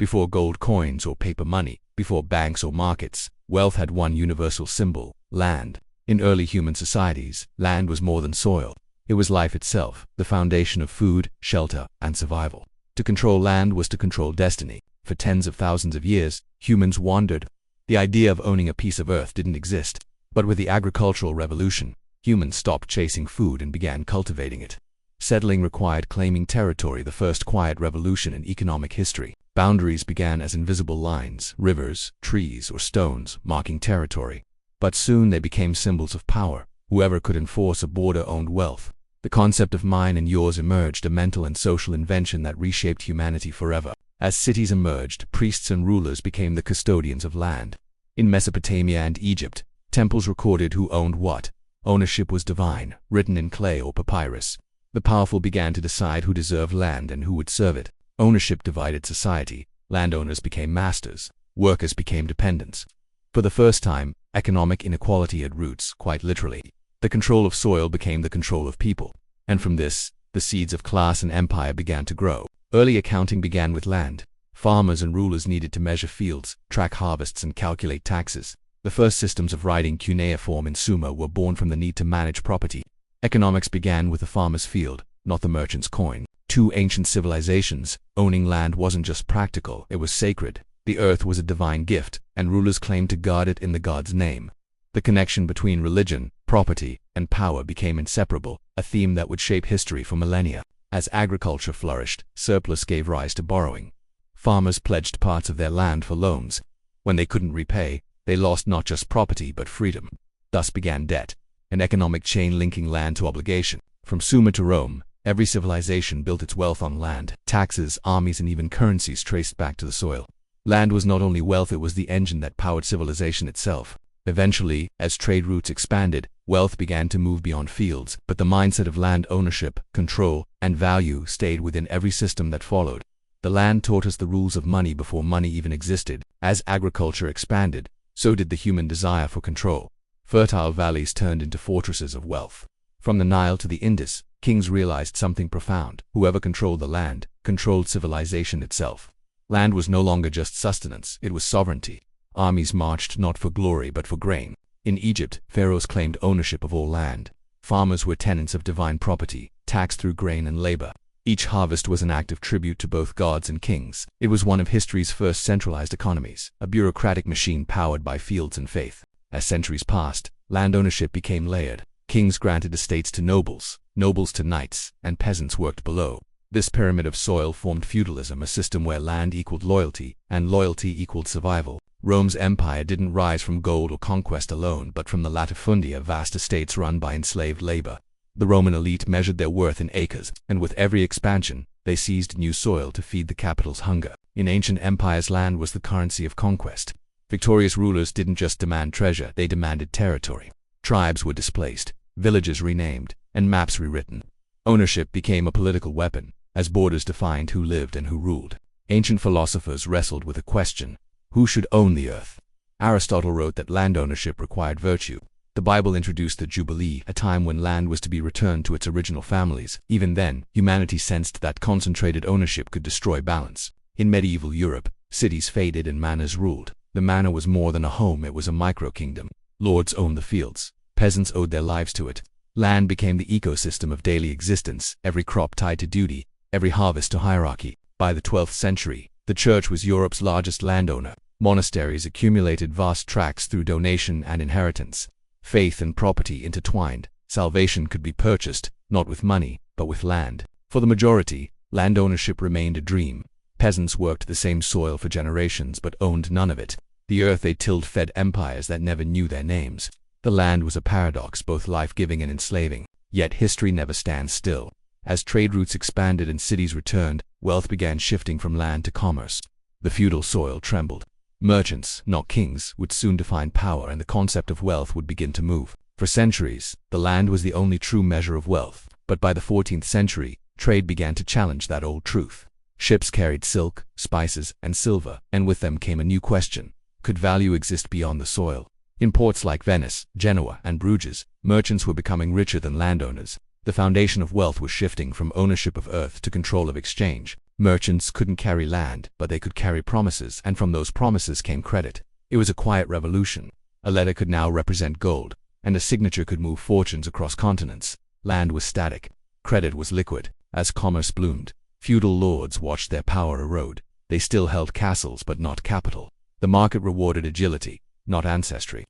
Before gold coins or paper money, before banks or markets, wealth had one universal symbol: land. In early human societies, land was more than soil. It was life itself, the foundation of food, shelter, and survival. To control land was to control destiny. For tens of thousands of years, humans wandered. The idea of owning a piece of earth didn't exist. But with the agricultural revolution, humans stopped chasing food and began cultivating it. Settling required claiming territory, the first quiet revolution in economic history. Boundaries began as invisible lines, rivers, trees, or stones, marking territory. But soon they became symbols of power. Whoever could enforce a border owned wealth. The concept of mine and yours emerged, a mental and social invention that reshaped humanity forever. As cities emerged, priests and rulers became the custodians of land. In Mesopotamia and Egypt, temples recorded who owned what. Ownership was divine, written in clay or papyrus. The powerful began to decide who deserved land and who would serve it. Ownership divided society. Landowners became masters. Workers became dependents. For the first time, economic inequality had roots, quite literally. The control of soil became the control of people. And from this, the seeds of class and empire began to grow. Early accounting began with land. Farmers and rulers needed to measure fields, track harvests, and calculate taxes. The first systems of writing, cuneiform and Sumer, were born from the need to manage property. Economics began with the farmer's field, not the merchant's coin. Two ancient civilizations, owning land wasn't just practical, it was sacred. The earth was a divine gift, and rulers claimed to guard it in the god's name. The connection between religion, property, and power became inseparable, a theme that would shape history for millennia. As agriculture flourished, surplus gave rise to borrowing. Farmers pledged parts of their land for loans. When they couldn't repay, they lost not just property but freedom. Thus began debt, an economic chain linking land to obligation. From Sumer to Rome, every civilization built its wealth on land. Taxes, armies, and even currencies traced back to the soil. Land was not only wealth, it was the engine that powered civilization itself. Eventually, as trade routes expanded, wealth began to move beyond fields, but the mindset of land ownership, control, and value stayed within every system that followed. The land taught us the rules of money before money even existed. As agriculture expanded, so did the human desire for control. Fertile valleys turned into fortresses of wealth. From the Nile to the Indus, kings realized something profound. Whoever controlled the land, controlled civilization itself. Land was no longer just sustenance, it was sovereignty. Armies marched not for glory but for grain. In Egypt, pharaohs claimed ownership of all land. Farmers were tenants of divine property, taxed through grain and labor. Each harvest was an act of tribute to both gods and kings. It was one of history's first centralized economies, a bureaucratic machine powered by fields and faith. As centuries passed, land ownership became layered. Kings granted estates to nobles, nobles to knights, and peasants worked below. This pyramid of soil formed feudalism, a system where land equaled loyalty, and loyalty equaled survival. Rome's empire didn't rise from gold or conquest alone, but from the latifundia, vast estates run by enslaved labor. The Roman elite measured their worth in acres, and with every expansion, they seized new soil to feed the capital's hunger. In ancient empires, land was the currency of conquest. Victorious rulers didn't just demand treasure, they demanded territory. Tribes were displaced, villages renamed, and maps rewritten. Ownership became a political weapon, as borders defined who lived and who ruled. Ancient philosophers wrestled with a question: who should own the earth? Aristotle wrote that land ownership required virtue. The Bible introduced the Jubilee, a time when land was to be returned to its original families. Even then, humanity sensed that concentrated ownership could destroy balance. In medieval Europe, cities faded and manors ruled. The manor was more than a home, it was a micro-kingdom. Lords owned the fields. Peasants owed their lives to it. Land became the ecosystem of daily existence, every crop tied to duty, every harvest to hierarchy. By the 12th century, the church was Europe's largest landowner. Monasteries accumulated vast tracts through donation and inheritance. Faith and property intertwined. Salvation could be purchased, not with money, but with land. For the majority, land ownership remained a dream. Peasants worked the same soil for generations but owned none of it. The earth they tilled fed empires that never knew their names. The land was a paradox, both life-giving and enslaving. Yet history never stands still. As trade routes expanded and cities returned, wealth began shifting from land to commerce. The feudal soil trembled. Merchants, not kings, would soon define power, and the concept of wealth would begin to move. For centuries, the land was the only true measure of wealth. But by the 14th century, trade began to challenge that old truth. Ships carried silk, spices, and silver, and with them came a new question: could value exist beyond the soil? In ports like Venice, Genoa, and Bruges, merchants were becoming richer than landowners. The foundation of wealth was shifting from ownership of earth to control of exchange. Merchants couldn't carry land, but they could carry promises, and from those promises came credit. It was a quiet revolution. A letter could now represent gold, and a signature could move fortunes across continents. Land was static. Credit was liquid. As commerce bloomed, feudal lords watched their power erode. They still held castles, but not capital. The market rewarded agility, not ancestry.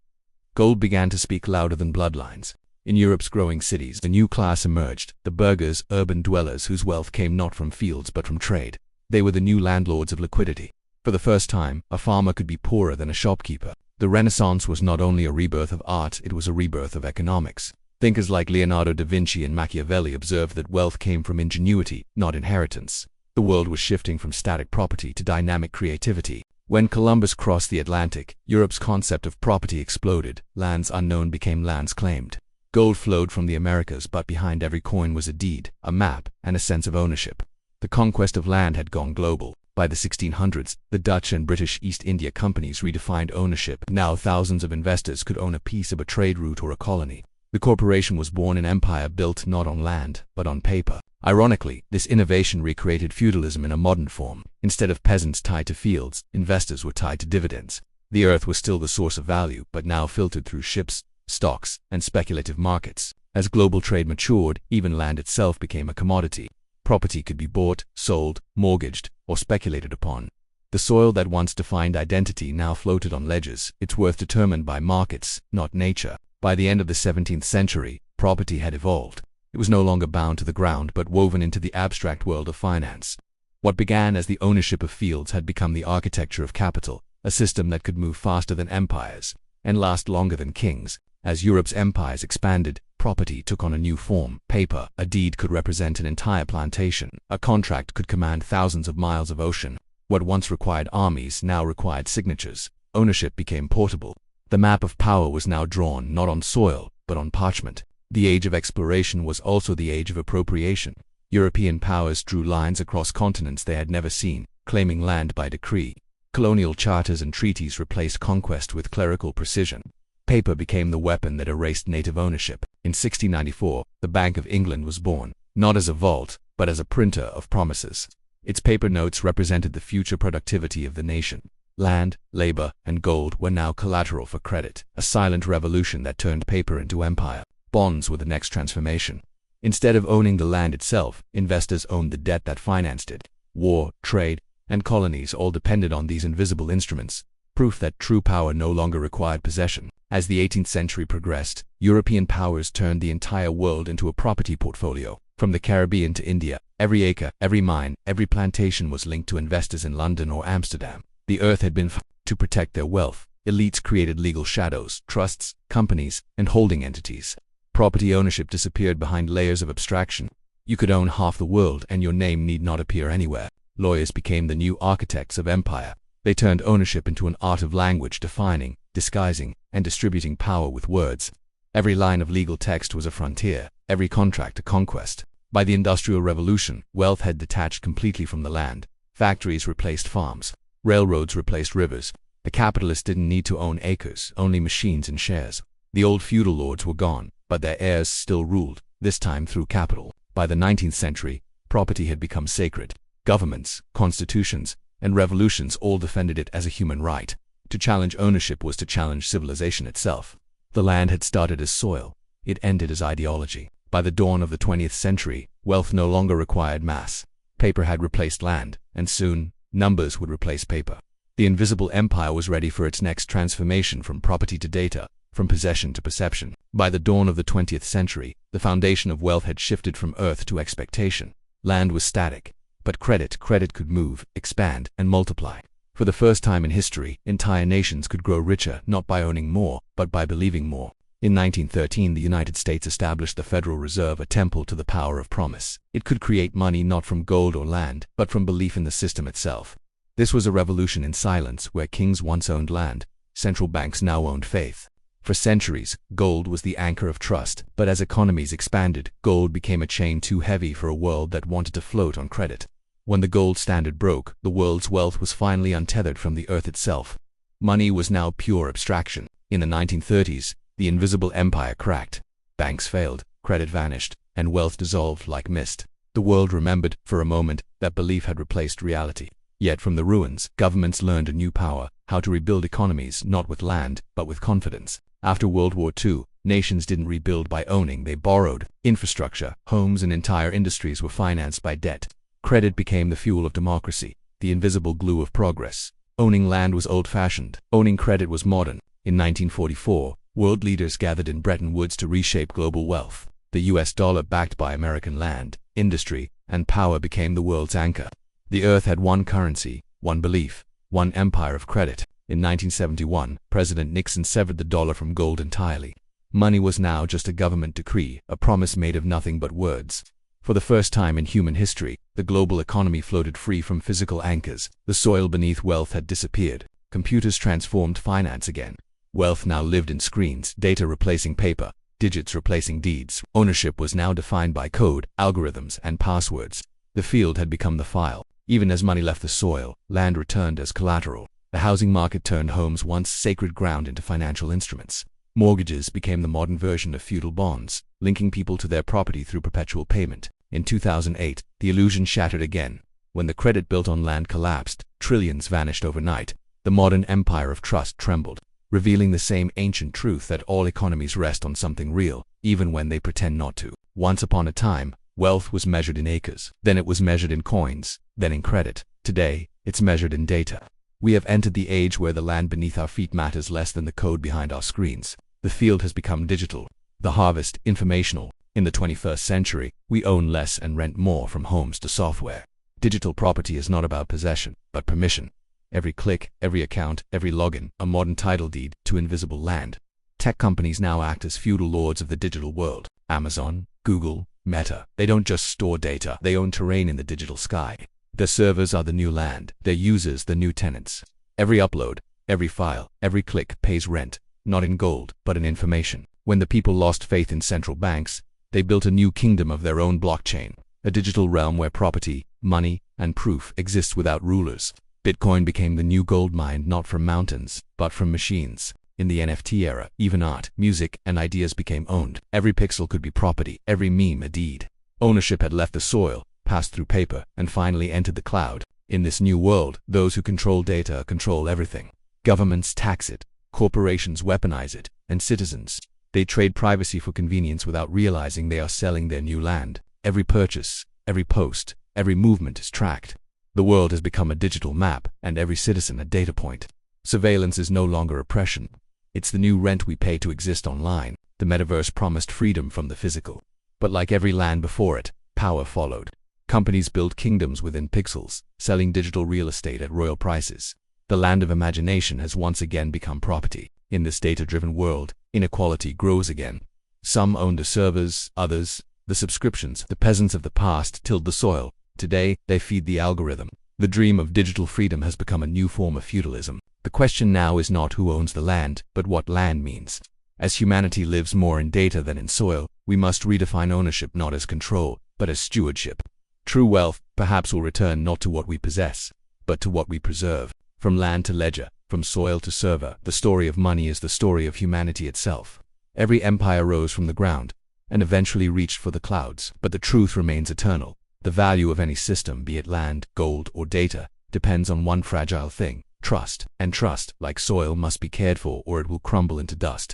Gold began to speak louder than bloodlines. In Europe's growing cities, a new class emerged, the burghers, urban dwellers whose wealth came not from fields but from trade. They were the new landlords of liquidity. For the first time, a farmer could be poorer than a shopkeeper. The Renaissance was not only a rebirth of art, it was a rebirth of economics. Thinkers like Leonardo da Vinci and Machiavelli observed that wealth came from ingenuity, not inheritance. The world was shifting from static property to dynamic creativity. When Columbus crossed the Atlantic, Europe's concept of property exploded. Lands unknown became lands claimed. Gold flowed from the Americas, but behind every coin was a deed, a map, and a sense of ownership. The conquest of land had gone global. By the 1600s, the Dutch and British East India Companies redefined ownership. Now thousands of investors could own a piece of a trade route or a colony. The corporation was born an empire built not on land, but on paper. Ironically, this innovation recreated feudalism in a modern form. Instead of peasants tied to fields, investors were tied to dividends. The earth was still the source of value, but now filtered through ships, stocks, and speculative markets. As global trade matured, even land itself became a commodity. Property could be bought, sold, mortgaged, or speculated upon. The soil that once defined identity now floated on ledgers, its worth determined by markets, not nature. By the end of the 17th century, property had evolved. It was no longer bound to the ground, but woven into the abstract world of finance. What began as the ownership of fields had become the architecture of capital, a system that could move faster than empires, and last longer than kings. As Europe's empires expanded, property took on a new form. Paper, a deed could represent an entire plantation. A contract could command thousands of miles of ocean. What once required armies now required signatures. Ownership became portable. The map of power was now drawn not on soil, but on parchment. The age of exploration was also the age of appropriation. European powers drew lines across continents they had never seen, claiming land by decree. Colonial charters and treaties replaced conquest with clerical precision. Paper became the weapon that erased native ownership. In 1694, the Bank of England was born, not as a vault, but as a printer of promises. Its paper notes represented the future productivity of the nation. Land, labor, and gold were now collateral for credit, a silent revolution that turned paper into empire. Bonds were the next transformation. Instead of owning the land itself, investors owned the debt that financed it. War, trade, and colonies all depended on these invisible instruments, proof that true power no longer required possession. As the 18th century progressed, European powers turned the entire world into a property portfolio. From the Caribbean to India, every acre, every mine, every plantation was linked to investors in London or Amsterdam. The earth had been to protect their wealth. Elites created legal shadows, trusts, companies, and holding entities. Property ownership disappeared behind layers of abstraction. You could own half the world and your name need not appear anywhere. Lawyers became the new architects of empire. They turned ownership into an art of language, defining, disguising, and distributing power with words. Every line of legal text was a frontier, every contract a conquest. By the Industrial Revolution, wealth had detached completely from the land. Factories replaced farms. Railroads replaced rivers. The capitalists didn't need to own acres, only machines and shares. The old feudal lords were gone, but their heirs still ruled, this time through capital. By the 19th century, property had become sacred. Governments, constitutions, and revolutions all defended it as a human right. To challenge ownership was to challenge civilization itself. The land had started as soil. It ended as ideology. By the dawn of the 20th century, wealth no longer required mass. Paper had replaced land, and soon, numbers would replace paper. The invisible empire was ready for its next transformation from property to data, from possession to perception. By the dawn of the 20th century, the foundation of wealth had shifted from earth to expectation. Land was static, but credit could move, expand, and multiply. For the first time in history, entire nations could grow richer not by owning more, but by believing more. In 1913, the United States established the Federal Reserve, a temple to the power of promise. It could create money not from gold or land, but from belief in the system itself. This was a revolution in silence. Where kings once owned land, central banks now owned faith. For centuries, gold was the anchor of trust, but as economies expanded, gold became a chain too heavy for a world that wanted to float on credit. When the gold standard broke, the world's wealth was finally untethered from the earth itself. Money was now pure abstraction. In the 1930s, the invisible empire cracked. Banks failed, credit vanished, and wealth dissolved like mist. The world remembered, for a moment, that belief had replaced reality. Yet from the ruins, governments learned a new power: how to rebuild economies not with land, but with confidence. After World War II, nations didn't rebuild by owning, they borrowed. Infrastructure, homes and entire industries were financed by debt. Credit became the fuel of democracy, the invisible glue of progress. Owning land was old-fashioned, owning credit was modern. In 1944, world leaders gathered in Bretton Woods to reshape global wealth. The US dollar, backed by American land, industry, and power, became the world's anchor. The earth had one currency, one belief, one empire of credit. In 1971, President Nixon severed the dollar from gold entirely. Money was now just a government decree, a promise made of nothing but words. For the first time in human history, the global economy floated free from physical anchors. The soil beneath wealth had disappeared. Computers transformed finance again. Wealth now lived in screens, data replacing paper, digits replacing deeds. Ownership was now defined by code, algorithms, and passwords. The field had become the file. Even as money left the soil, land returned as collateral. The housing market turned homes, once sacred ground, into financial instruments. Mortgages became the modern version of feudal bonds, linking people to their property through perpetual payment. In 2008, the illusion shattered again. When the credit built on land collapsed, trillions vanished overnight. The modern empire of trust trembled, revealing the same ancient truth that all economies rest on something real, even when they pretend not to. Once upon a time, wealth was measured in acres. Then it was measured in coins, then in credit. Today, it's measured in data. We have entered the age where the land beneath our feet matters less than the code behind our screens. The field has become digital, the harvest informational. In the 21st century, we own less and rent more, from homes to software. Digital property is not about possession, but permission. Every click, every account, every login, a modern title deed to invisible land. Tech companies now act as feudal lords of the digital world. Amazon, Google, Meta, they don't just store data, they own terrain in the digital sky. Their servers are the new land, their users the new tenants. Every upload, every file, every click pays rent, not in gold, but in information. When the people lost faith in central banks, they built a new kingdom of their own blockchain, a digital realm where property, money, and proof exist without rulers. Bitcoin became the new gold mine, not from mountains, but from machines. In the NFT era, even art, music, and ideas became owned. Every pixel could be property, every meme a deed. Ownership had left the soil, passed through paper, and finally entered the cloud. In this new world, those who control data control everything. Governments tax it, corporations weaponize it, and citizens, they trade privacy for convenience without realizing they are selling their new land. Every purchase, every post, every movement is tracked. The world has become a digital map, and every citizen a data point. Surveillance is no longer oppression. It's the new rent we pay to exist online. The metaverse promised freedom from the physical. But like every land before it, power followed. Companies built kingdoms within pixels, selling digital real estate at royal prices. The land of imagination has once again become property. In this data-driven world, inequality grows again. Some own the servers, others, the subscriptions. The peasants of the past tilled the soil. Today, they feed the algorithm. The dream of digital freedom has become a new form of feudalism. The question now is not who owns the land, but what land means. As humanity lives more in data than in soil, we must redefine ownership not as control, but as stewardship. True wealth, perhaps, will return not to what we possess, but to what we preserve. From land to ledger, from soil to server, the story of money is the story of humanity itself. Every empire rose from the ground, and eventually reached for the clouds, but the truth remains eternal. The value of any system, be it land, gold, or data, depends on one fragile thing: trust. And trust, like soil, must be cared for or it will crumble into dust.